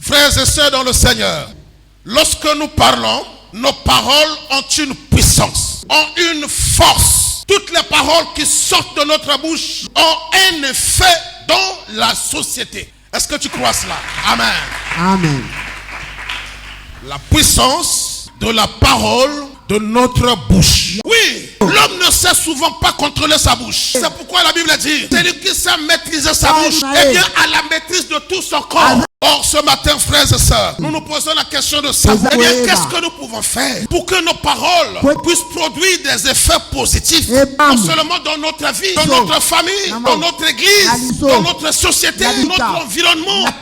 Frères et sœurs dans le Seigneur, lorsque nous parlons, nos paroles ont une puissance, ont une force. Toutes les paroles qui sortent de notre bouche ont un effet dans la société. Est-ce que tu crois cela? Amen. Amen. La puissance de la parole de notre bouche. Oui, l'homme ne sait souvent pas contrôler sa bouche. C'est pourquoi la Bible dit, celui qui sait maîtriser sa bouche, eh bien, a la maîtrise de tout son corps. Or, ce matin, frères et sœurs, nous nous posons la question de savoir, eh bien, qu'est-ce que nous pouvons faire pour que nos paroles puissent produire des effets positifs, non seulement dans notre vie, dans notre famille, dans notre église, dans notre société, dans notre environnement. La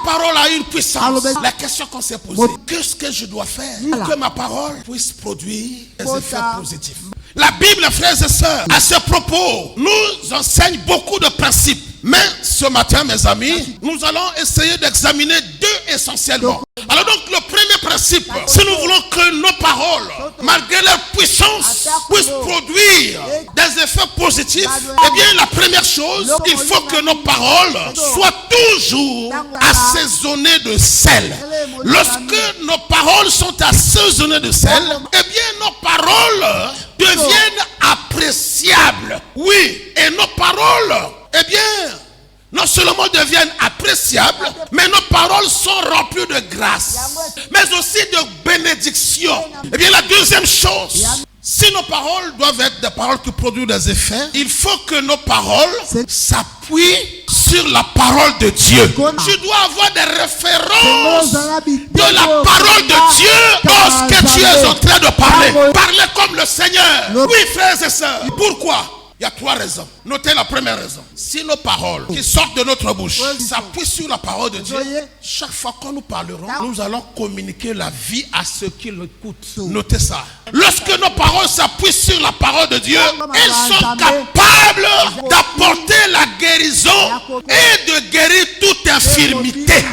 parole a une puissance. La question qu'on s'est posée, qu'est-ce que je dois faire pour que ma parole puisse produire des effets positifs? La Bible, frères et sœurs, à ce propos, nous enseigne beaucoup de principes. Mais ce matin, mes amis, nous allons essayer d'examiner deux essentiellement. Alors donc, le premier principe, si nous voulons que nos paroles, malgré leur puissance, puissent produire des effets positifs, eh bien, la première chose, il faut que nos paroles soient toujours assaisonnées de sel. Lorsque nos paroles sont assaisonnées de sel, eh bien, nos paroles deviennent appréciables. Oui, et nos paroles, eh bien, non seulement deviennent appréciables, mais nos paroles sont remplies de grâce, mais aussi de bénédiction. Eh bien, la deuxième chose, si nos paroles doivent être des paroles qui produisent des effets, il faut que nos paroles s'appuient sur la parole de Dieu. Tu dois avoir des références de la parole de Dieu lorsque tu es en train de parler. Parler comme le Seigneur. Oui, frères et sœurs. Pourquoi? Il y a trois raisons. Notez la première raison. Si nos paroles qui sortent de notre bouche s'appuient sur la parole de Dieu, chaque fois que nous parlerons, nous allons communiquer la vie à ceux qui l'écoutent. Notez ça. Lorsque nos paroles s'appuient sur la parole de Dieu, elles sont capables d'apporter la guérison et de guérir toute infirmité.